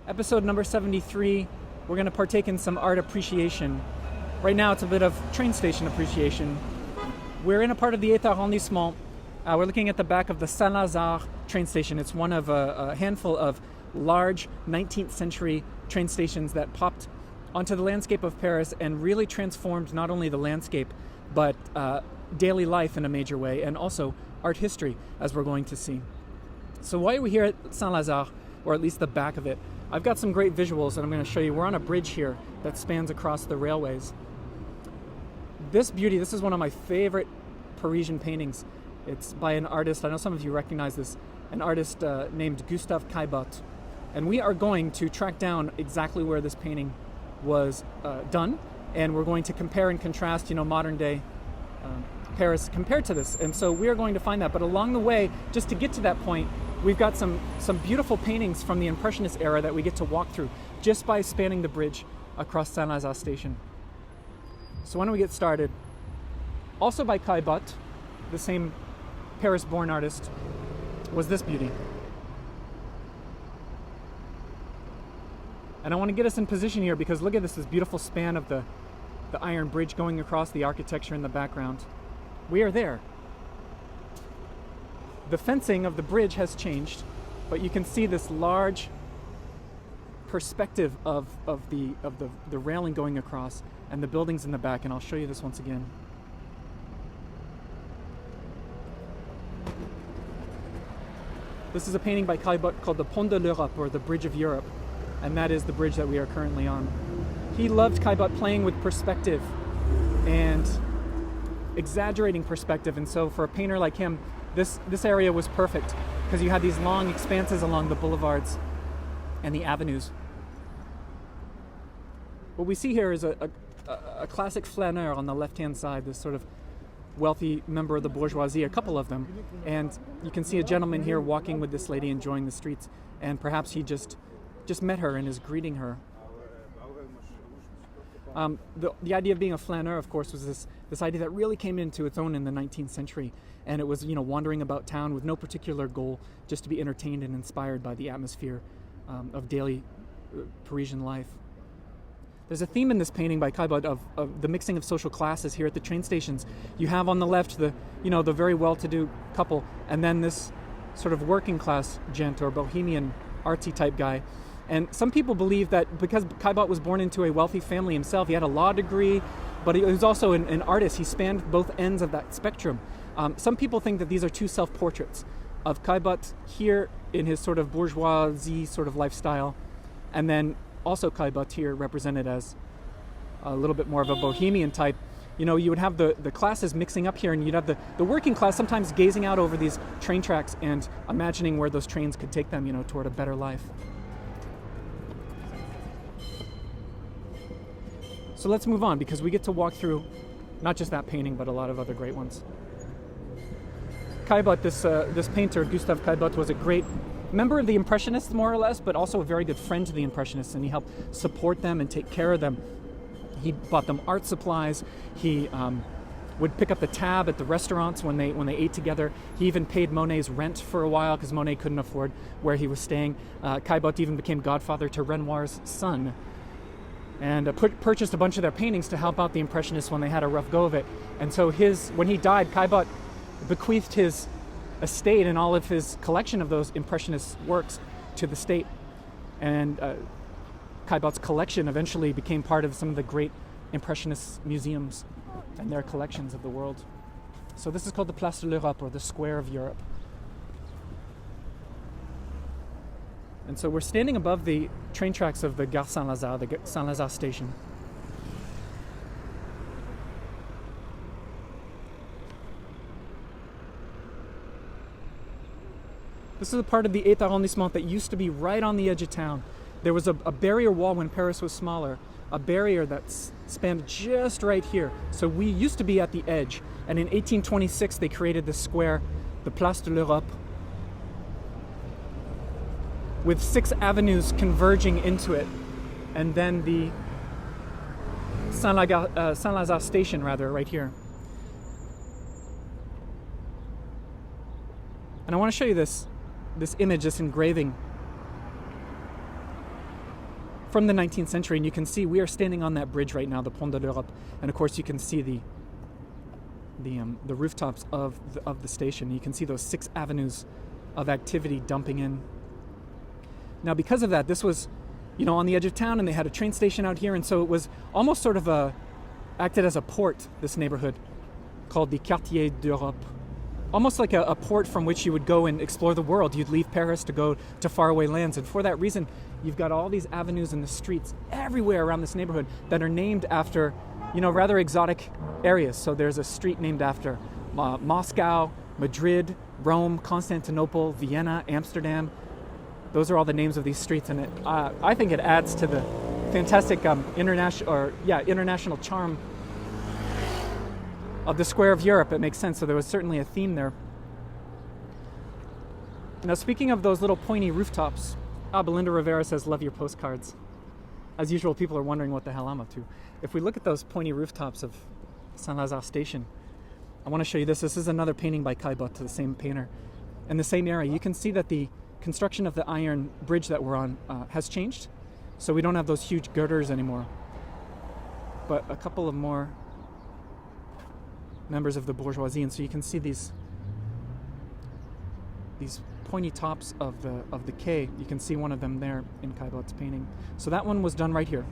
Episode number 73. We're going to partake in some art appreciation. Right now it's a bit of train station appreciation. We're in a part of the 8th arrondissement. We're looking at the back of the Lazare train station. It's one of a handful of large 19th century train stations that popped onto the landscape of Paris and really transformed not only the landscape, but daily life in a major way, and also art history, as we're going to see. So why are we here at Saint-Lazare, or at least the back of it? I've got some great visuals that I'm going to show you. We're on a bridge here that spans across the railways. This beauty, this is one of my favorite Parisian paintings. It's by an artist, I know some of you recognize this, an artist named Gustave Caillebotte. And we are going to track down exactly where this painting was done, and we're going to compare and contrast, modern day Paris compared to this. And so we are going to find that. But along the way, just to get to that point, we've got some beautiful paintings from the Impressionist era that we get to walk through just by spanning the bridge across Saint-Lazare station. So why don't we get started? Also by Caillebotte, the same Paris-born artist, was this beauty. And I want to get us in position here because look at this beautiful span of the iron bridge going across, the architecture in the background. We are there. The fencing of the bridge has changed, but you can see this large perspective of the railing going across and the buildings in the back, and I'll show you this once again. This is a painting by Caillebotte called the Pont de l'Europe, or the Bridge of Europe, and that is the bridge that we are currently on. He loved Caillebotte playing with perspective and exaggerating perspective, and so for a painter like him, this area was perfect because you had these long expanses along the boulevards and the avenues. What we see here is a classic flaneur on the left-hand side, this sort of wealthy member of the bourgeoisie, a couple of them, and you can see a gentleman here walking with this lady enjoying the streets, and perhaps he just met her and is greeting her. The idea of being a flaneur, of course, was this idea that really came into its own in the 19th century, and it was wandering about town with no particular goal, just to be entertained and inspired by the atmosphere of daily Parisian life. There's a theme in this painting by Caillebotte of the mixing of social classes here at the train stations. You have on the left the very well-to-do couple, and then this sort of working class gent or bohemian artsy type guy. And some people believe that because Caillebotte was born into a wealthy family himself, he had a law degree, but he was also an artist. He spanned both ends of that spectrum. Some people think that these are two self-portraits of Caillebotte here in his sort of bourgeoisie sort of lifestyle, and then also Caillebotte here represented as a little bit more of a bohemian type. You would have the classes mixing up here, and you'd have the working class sometimes gazing out over these train tracks and imagining where those trains could take them, toward a better life. So let's move on, because we get to walk through not just that painting, but a lot of other great ones. Caillebotte, this painter, Gustave Caillebotte, was a great member of the Impressionists, more or less, but also a very good friend to the Impressionists, and he helped support them and take care of them. He bought them art supplies. He would pick up the tab at the restaurants when they ate together. He even paid Monet's rent for a while because Monet couldn't afford where he was staying. Caillebotte even became godfather to Renoir's son, and purchased a bunch of their paintings to help out the Impressionists when they had a rough go of it. And so when he died, Caillebotte bequeathed his estate and all of his collection of those Impressionist works to the state. And Caillebotte's collection eventually became part of some of the great Impressionist museums and their collections of the world. So this is called the Place de l'Europe, or the Square of Europe. And so we're standing above the train tracks of the Gare Saint-Lazare, the Saint-Lazare station. This is a part of the 8th arrondissement that used to be right on the edge of town. There was a barrier wall when Paris was smaller, a barrier that spanned just right here. So we used to be at the edge. And in 1826, they created this square, the Place de l'Europe, with 6 avenues converging into it, and then the Saint-Lazare station, right here. And I want to show you this image, this engraving. from the 19th century. And you can see we are standing on that bridge right now, the Pont de l'Europe. And of course you can see the rooftops of the station. You can see those 6 avenues of activity dumping in. Now because of that, this was, on the edge of town, and they had a train station out here, and so it was almost sort of acted as a port, this neighborhood, called the Quartier d'Europe. Almost like a port from which you would go and explore the world. You'd leave Paris to go to faraway lands, and for that reason, you've got all these avenues and the streets everywhere around this neighborhood that are named after, rather exotic areas. So there's a street named after Moscow, Madrid, Rome, Constantinople, Vienna, Amsterdam. Those are all the names of these streets, and I think it adds to the fantastic international charm of the Square of Europe. It makes sense. So there was certainly a theme there. Now, speaking of those little pointy rooftops, Belinda Rivera says, "Love your postcards." As usual, people are wondering what the hell I'm up to. If we look at those pointy rooftops of Saint-Lazare Station, I want to show you this. This is another painting by Caillebotte, the same painter. In the same area, you can see that the construction of the iron bridge that we're on has changed. So we don't have those huge girders anymore. But a couple of more members of the bourgeoisie, and so you can see these pointy tops of the quay. You can see one of them there in Caillebotte's painting. So that one was done right here.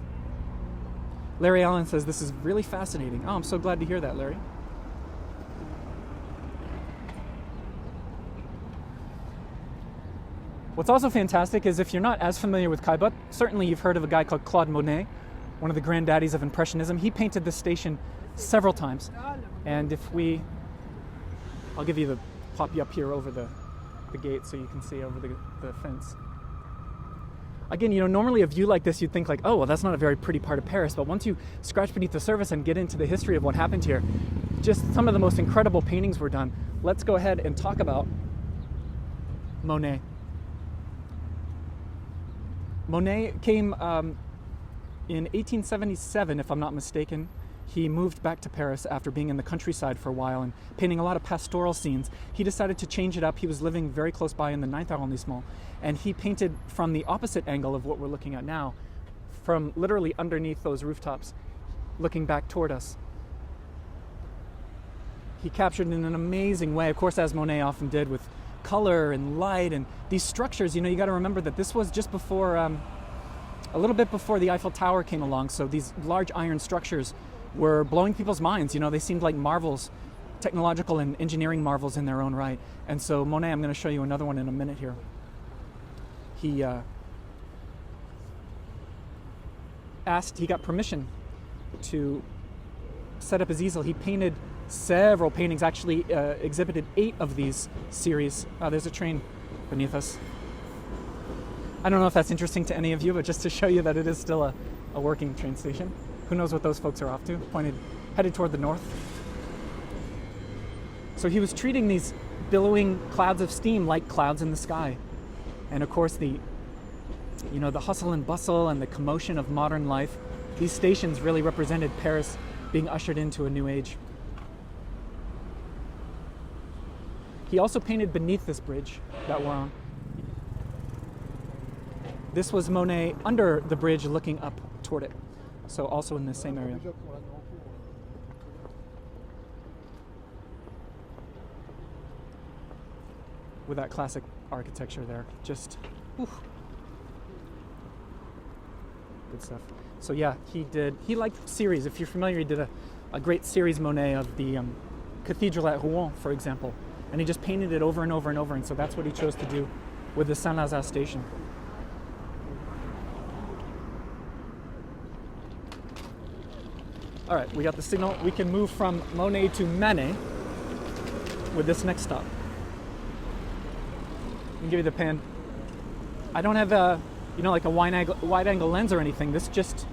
Larry Allen says, "This is really fascinating." Oh, I'm so glad to hear that, Larry. What's also fantastic is, if you're not as familiar with Caillebotte, certainly you've heard of a guy called Claude Monet, one of the granddaddies of Impressionism. He painted this station several times. And I'll pop you up here over the gate so you can see over the fence. Again, normally a view like this, you'd think like, oh, well, that's not a very pretty part of Paris. But once you scratch beneath the surface and get into the history of what happened here, just some of the most incredible paintings were done. Let's go ahead and talk about Monet. Monet came in 1877, if I'm not mistaken. He moved back to Paris after being in the countryside for a while and painting a lot of pastoral scenes. He decided to change it up. He was living very close by in the 9th arrondissement, and he painted from the opposite angle of what we're looking at now, from literally underneath those rooftops, looking back toward us. He captured in an amazing way, of course, as Monet often did, with color and light and these structures. You got to remember that this was just before, a little bit before the Eiffel Tower came along, so these large iron structures were blowing people's minds. They seemed like marvels, technological and engineering marvels in their own right. And so Monet, I'm going to show you another one in a minute here. He got permission to set up his easel. He painted several paintings, actually exhibited 8 of these series. There's a train beneath us. I don't know if that's interesting to any of you, but just to show you that it is still a working train station. Who knows what those folks are off to, headed toward the north. So he was treating these billowing clouds of steam like clouds in the sky. And of course the hustle and bustle and the commotion of modern life, these stations really represented Paris being ushered into a new age. He also painted beneath this bridge that we're on. This was Monet under the bridge looking up toward it. So also in the same area. With that classic architecture there. Just, oof. Good stuff. So yeah, he liked series. If you're familiar, he did a great series Monet of the cathedral at Rouen, for example. And he just painted it over and over and over. And so that's what he chose to do with the Saint-Lazare station. All right, we got the signal. We can move from Monet to Manet with this next stop. Let me give you the pan. I don't have like a wide angle lens or anything. This just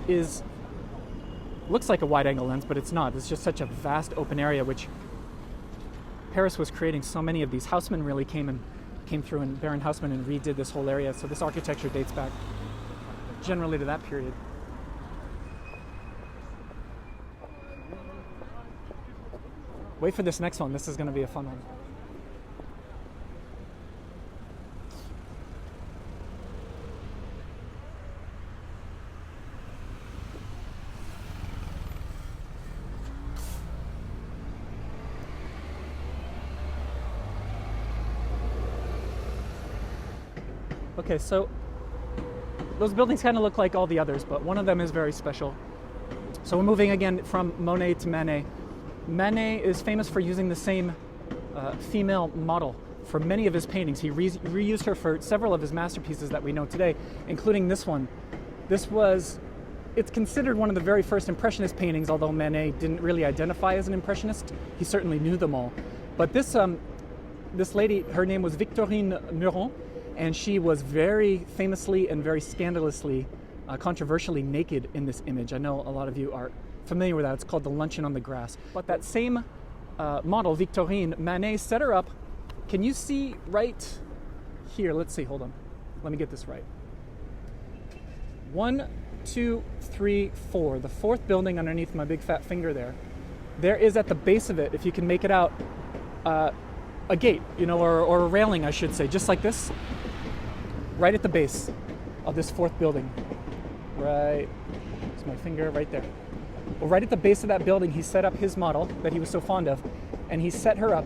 looks like a wide angle lens, but it's not. It's just such a vast open area, which Paris was creating. So many of these Haussmann really came through, and Baron Haussmann, and redid this whole area. So this architecture dates back generally to that period. Wait for this next one. This is going to be a fun one. Okay, so those buildings kind of look like all the others, but one of them is very special. So we're moving again from Monet to Manet. Manet is famous for using the same female model for many of his paintings. He reused her for several of his masterpieces that we know today, including this one. It's considered one of the very first Impressionist paintings, although Manet didn't really identify as an Impressionist. He certainly knew them all. But this lady, her name was Victorine Meurent, and she was very famously and very scandalously, controversially naked in this image. I know a lot of you are familiar with that. It's called the Luncheon on the Grass. But that same model, Victorine, Manet set her up. Can you see right here? Let's see, hold on. Let me get this right. 1, 2, 3, 4. The fourth building underneath my big fat finger there. There is at the base of it, if you can make it out, a gate, or a railing, I should say, just like this. Right at the base of this fourth building. Right, it's my finger right there. Well, right at the base of that building, he set up his model that he was so fond of, and he set her up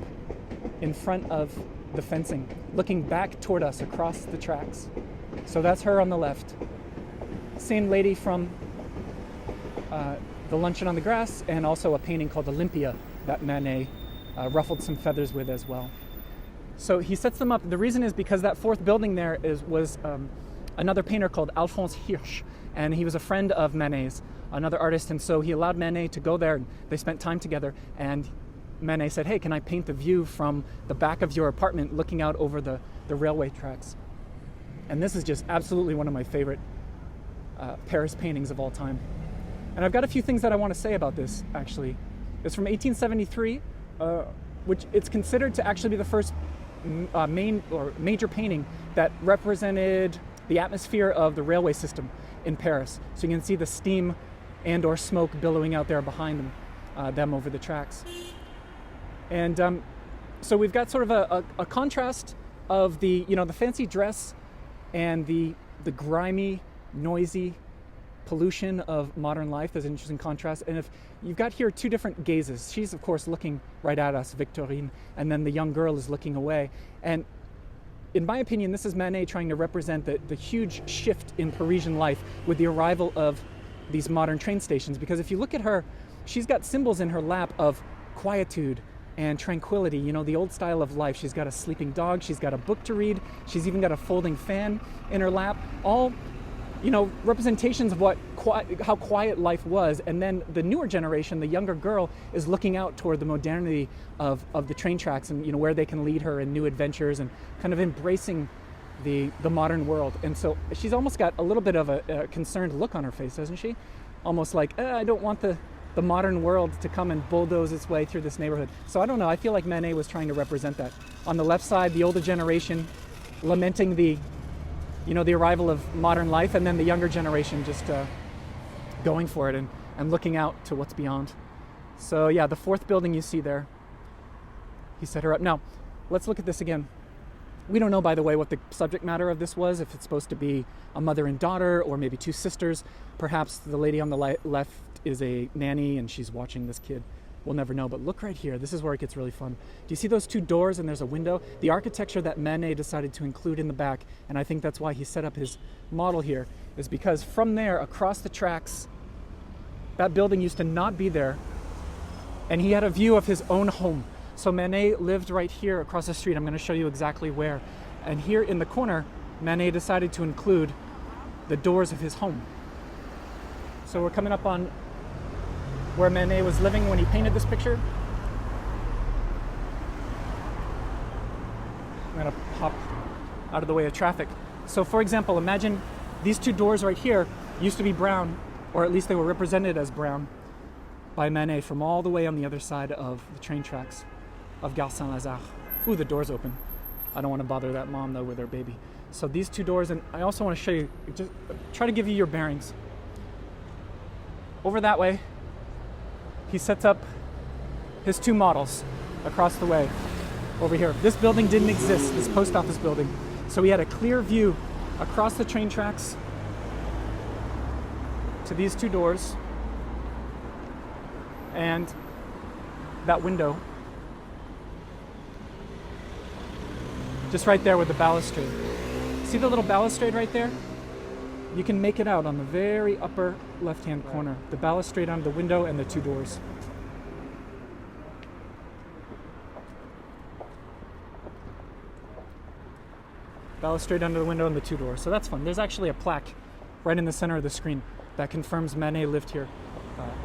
in front of the fencing, looking back toward us across the tracks. So that's her on the left. Same lady from the Luncheon on the Grass, and also a painting called Olympia that Manet ruffled some feathers with as well. So he sets them up. The reason is because that fourth building there was another painter called Alphonse Hirsch, and he was a friend of Manet's, another artist, and so he allowed Manet to go there, and they spent time together, and Manet said, hey, can I paint the view from the back of your apartment looking out over the railway tracks? And this is just absolutely one of my favorite Paris paintings of all time. And I've got a few things that I want to say about this, actually. It's from 1873, which it's considered to actually be the first major painting that represented the atmosphere of the railway system in Paris. So you can see the steam and or smoke billowing out there behind them over the tracks. And so we've got sort of a contrast of the fancy dress and the grimy, noisy pollution of modern life. There's an interesting contrast. And if you've got here two different gazes. She's of course looking right at us, Victorine, and then the young girl is looking away. And in my opinion, this is Manet trying to represent the huge shift in Parisian life with the arrival of these modern train stations. Because if you look at her, she's got symbols in her lap of quietude and tranquility, the old style of life. She's got a sleeping dog, she's got a book to read, she's even got a folding fan in her lap, all representations of how quiet life was. And then the newer generation, the younger girl, is looking out toward the modernity of the train tracks and where they can lead her in new adventures and kind of embracing the modern world. And so she's almost got a little bit of a concerned look on her face, doesn't she? Almost like, I don't want the modern world to come and bulldoze its way through this neighborhood. So I don't know, I feel like Manet was trying to represent that. On the left side, the older generation lamenting the arrival of modern life, and then the younger generation just going for it and looking out to what's beyond. So yeah, the fourth building you see there, he set her up. Now, let's look at this again. We don't know, by the way, what the subject matter of this was, if it's supposed to be a mother and daughter, or maybe two sisters. Perhaps the lady on the left is a nanny and she's watching this kid. We'll never know, but look right here. This is where it gets really fun. Do you see those two doors and there's a window? The architecture that Manet decided to include in the back, and I think that's why he set up his model here, is because from there, across the tracks, that building used to not be there, and he had a view of his own home. So Manet lived right here across the street. I'm going to show you exactly where. And here in the corner, Manet decided to include the doors of his home. So we're coming up on where Manet was living when he painted this picture. I'm going to hop out of the way of traffic. So for example, imagine these two doors right here used to be brown, or at least they were represented as brown by Manet from all the way on the other side of the train tracks of Gare Saint-Lazare. Ooh, the door's open. I don't want to bother that mom though with her baby. So these two doors, and I also want to show you, just try to give you your bearings. Over that way, he sets up his two models across the way over here. This building didn't exist, this post office building. So he had a clear view across the train tracks to these two doors and that window just right there with the balustrade. See the little balustrade right there? You can make it out on the very upper left-hand corner. The balustrade on the window and the two doors. Balustrade under the window and the two doors. So that's fun. There's actually a plaque right in the center of the screen that confirms Manet lived here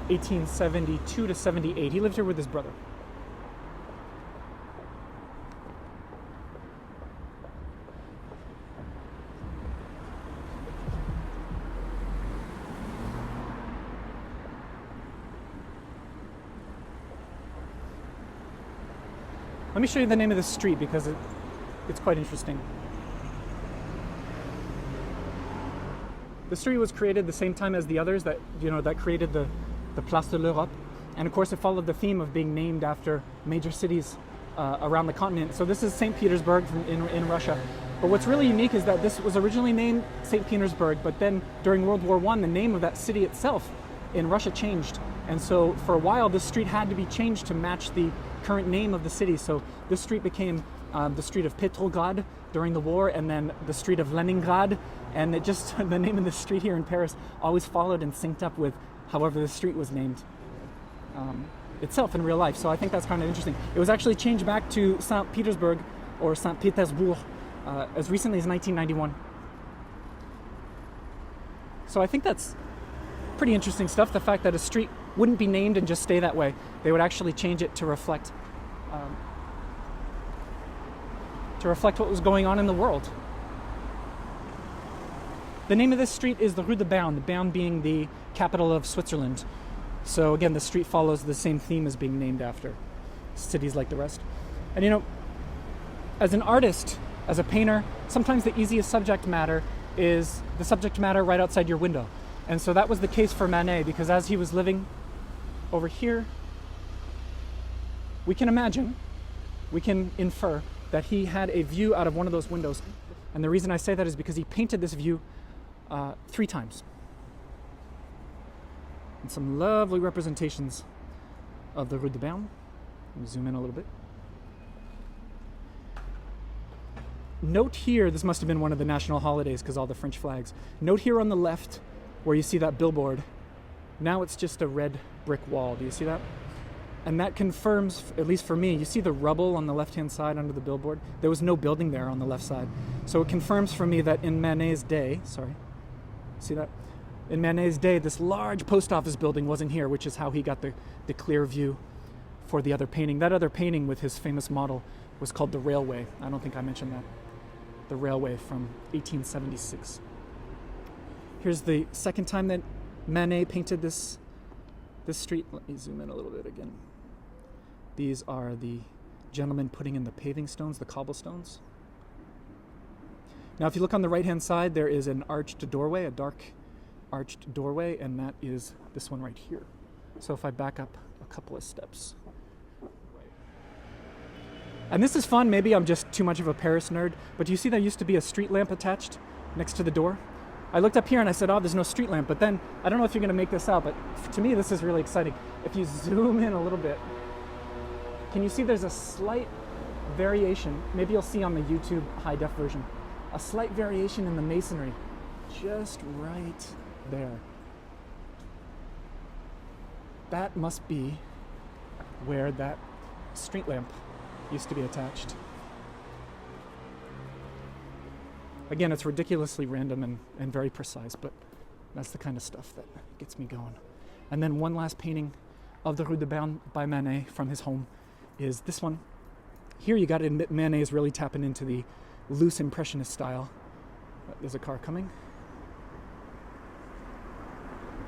1872 to 78. He lived here with his brother. Let me show you the name of the street because it's quite interesting. The street was created the same time as the others that created the Place de l'Europe, and of course it followed the theme of being named after major cities around the continent. So this is St. Petersburg in Russia. But what's really unique is that this was originally named St. Petersburg, but then during World War I, the name of that city itself in Russia changed. And so for a while, this street had to be changed to match the current name of the city. So this street became the street of Petrograd during the war, and then the street of Leningrad. And it just, the name of the street here in Paris always followed and synced up with however the street was named itself in real life. So I think that's kind of interesting. It was actually changed back to St. Petersburg or St. Petersburg as recently as 1991. So I think that's pretty interesting stuff. The fact that a street wouldn't be named and just stay that way. They would actually change it to reflect what was going on in the world. The name of this street is the Rue de Bern, Bern being the capital of Switzerland. So again, the street follows the same theme as being named after cities like the rest. And you know, as an artist, as a painter, sometimes the easiest subject matter is the subject matter right outside your window. And so that was the case for Manet, because as he was living over here, we can imagine, we can infer that he had a view out of one of those windows. And the reason I say that is because he painted this view 3 times. And some lovely representations of the Rue de Bern. Let me zoom in a little bit. Note here, this must have been one of the national holidays because all the French flags. Note here on the left where you see that billboard. Now it's just a red brick wall. Do you see that? And that confirms, at least for me, you see the rubble on the left-hand side under the billboard? There was no building there on the left side. So it confirms for me that in Manet's day, see that? In Manet's day, this large post office building wasn't here, which is how he got the clear view for the other painting. That other painting with his famous model was called The Railway. I don't think I mentioned that. The Railway from 1876. Here's the second time that Manet painted this street. Let me zoom in a little bit again. These are the gentlemen putting in the paving stones, the cobblestones. Now, if you look on the right-hand side, there is an arched doorway, a dark arched doorway, and that is this one right here. So if I back up a couple of steps. And this is fun, maybe I'm just too much of a Paris nerd, but do you see there used to be a street lamp attached next to the door? I looked up here and I said, oh, there's no street lamp, but then, I don't know if you're gonna make this out, but to me this is really exciting. If you zoom in a little bit, can you see there's a slight variation, maybe you'll see on the YouTube high def version, a slight variation in the masonry, just right there. That must be where that street lamp used to be attached. Again, it's ridiculously random and very precise, but that's the kind of stuff that gets me going. And then one last painting of the Rue de Bern by Manet from his home is this one. Here you got to admit Manet is really tapping into the loose impressionist style. There's a car coming.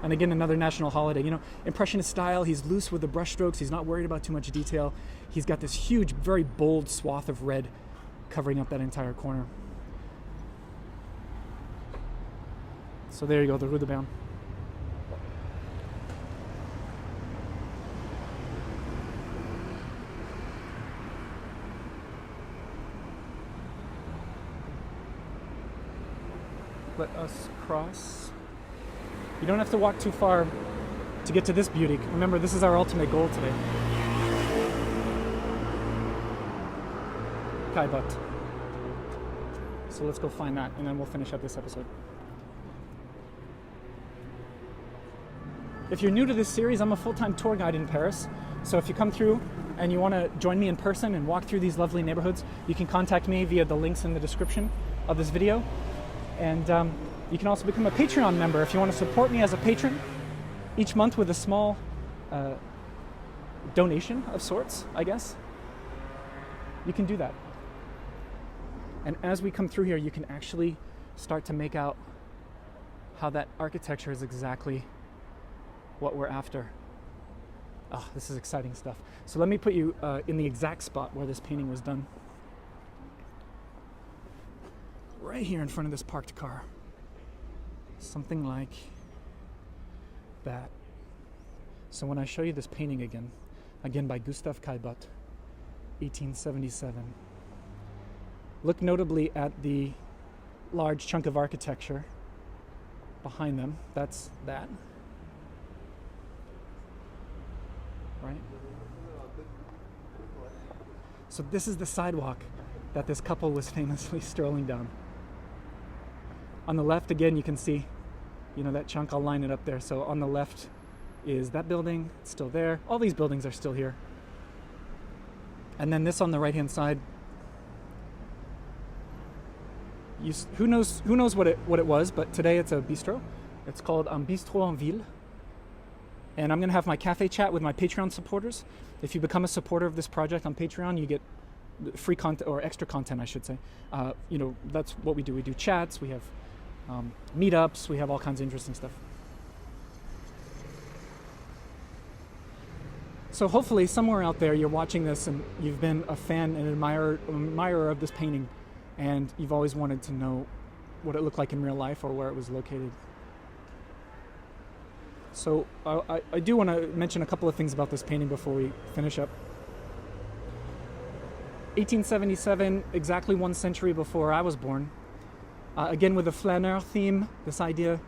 And again, another national holiday. You know, impressionist style, he's loose with the brushstrokes, he's not worried about too much detail. He's got this huge, very bold swath of red covering up that entire corner. So there you go, the Rue de Bern. Let us cross. You don't have to walk too far to get to this beauty. Remember, this is our ultimate goal today. Kaibat. So let's go find that, and then we'll finish up this episode. If you're new to this series, I'm a full-time tour guide in Paris. So if you come through and you want to join me in person and walk through these lovely neighborhoods, you can contact me via the links in the description of this video. And you can also become a Patreon member if you want to support me as a patron each month with a small donation of sorts, I guess. You can do that. And as we come through here, you can actually start to make out how that architecture is exactly what we're after. Oh, this is exciting stuff. So let me put you in the exact spot where this painting was done. Right here in front of this parked car. Something like that. So when I show you this painting again by Gustave Caillebotte, 1877, look notably at the large chunk of architecture behind them. That's that. Right? So this is the sidewalk that this couple was famously strolling down. On the left, again, you can see, that chunk. I'll line it up there. So on the left is that building. It's still there. All these buildings are still here. And then this on the right-hand side, who knows what it was, but today it's a bistro. It's called Un Bistrot en Ville. And I'm going to have my cafe chat with my Patreon supporters. If you become a supporter of this project on Patreon, you get free content, or extra content, I should say. That's what we do. We do chats, we have meetups, we have all kinds of interesting stuff. So hopefully somewhere out there you're watching this and you've been a fan and admirer of this painting, and you've always wanted to know what it looked like in real life or where it was located. So I do want to mention a couple of things about this painting before we finish up. 1877, exactly 1 century before I was born. Again with the flaneur theme, this idea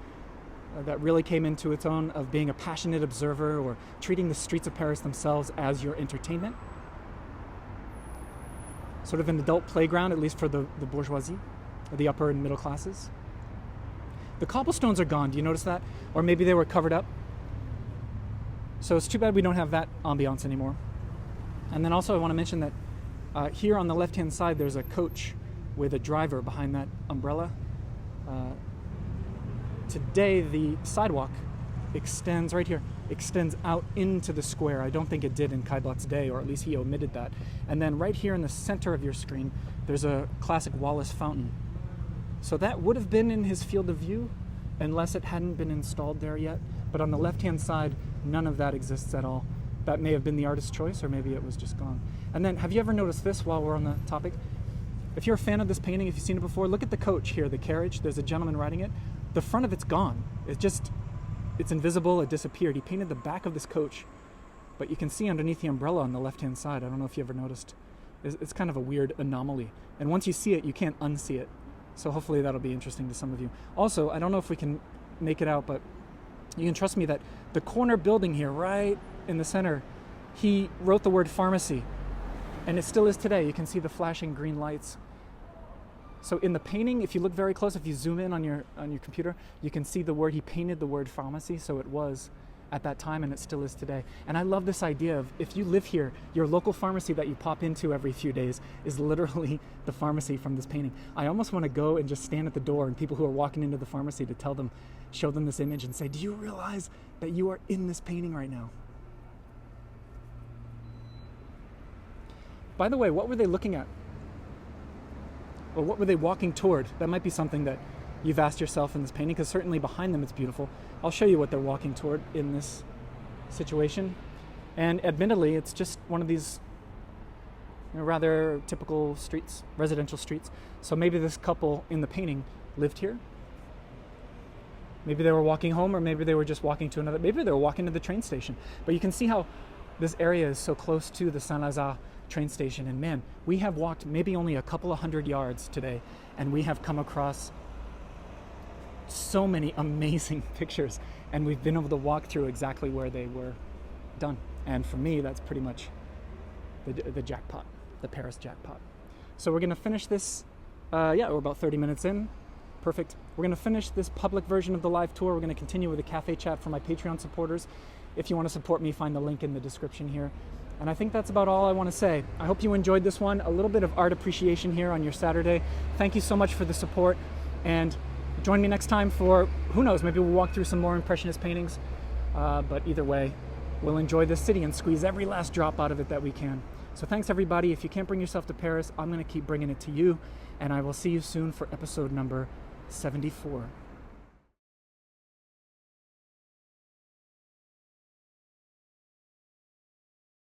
that really came into its own of being a passionate observer or treating the streets of Paris themselves as your entertainment. Sort of an adult playground, at least for the bourgeoisie, or the upper and middle classes. The cobblestones are gone, do you notice that? Or maybe they were covered up. So it's too bad we don't have that ambiance anymore. And then also I want to mention that here on the left-hand side there's a coach with a driver behind that umbrella. Today the sidewalk extends out into the square. I don't think it did in Caillebotte's day, or at least he omitted that. And then right here in the center of your screen there's a classic Wallace fountain. So that would have been in his field of view unless it hadn't been installed there yet. But on the left-hand side, none of that exists at all. That may have been the artist's choice, or maybe it was just gone. And then, have you ever noticed this while we're on the topic? If you're a fan of this painting, if you've seen it before, look at the coach here, the carriage. There's a gentleman riding it. The front of it's gone. It's invisible, it disappeared. He painted the back of this coach, but you can see underneath the umbrella on the left-hand side. I don't know if you ever noticed. It's kind of a weird anomaly. And once you see it, you can't unsee it. So hopefully that'll be interesting to some of you. Also, I don't know if we can make it out, but you can trust me that the corner building here, right in the center, he wrote the word pharmacy. And it still is today. You can see the flashing green lights. So in the painting, if you look very close, if you zoom in on your computer, you can see the word, he painted the word pharmacy, so it was at that time and it still is today. And I love this idea of, if you live here, your local pharmacy that you pop into every few days is literally the pharmacy from this painting. I almost want to go and just stand at the door and people who are walking into the pharmacy to tell them, show them this image and say, do you realize that you are in this painting right now? By the way, what were they looking at? Or what were they walking toward? That might be something that you've asked yourself in this painting, because certainly behind them it's beautiful. I'll show you what they're walking toward in this situation. And admittedly, it's just one of these rather typical streets, residential streets. So maybe this couple in the painting lived here. Maybe they were walking home, or maybe they were just walking to another, maybe they were walking to the train station. But you can see how this area is so close to the Saint-Lazare train station, and man, we have walked maybe only a couple of 100 yards today, and we have come across so many amazing pictures, and we've been able to walk through exactly where they were done. And for me, that's pretty much the jackpot, the Paris jackpot. So we're going to finish this Yeah, we're about 30 minutes in. Perfect. We're going to finish this public version of the live tour. We're going to continue with a cafe chat for my Patreon supporters. If you want to support me, find the link in the description here. And I think that's about all I want to say. I hope you enjoyed this one. A little bit of art appreciation here on your Saturday. Thank you so much for the support. And join me next time for, who knows, maybe we'll walk through some more Impressionist paintings. But either way, we'll enjoy this city and squeeze every last drop out of it that we can. So thanks, everybody. If you can't bring yourself to Paris, I'm going to keep bringing it to you. And I will see you soon for episode number 74.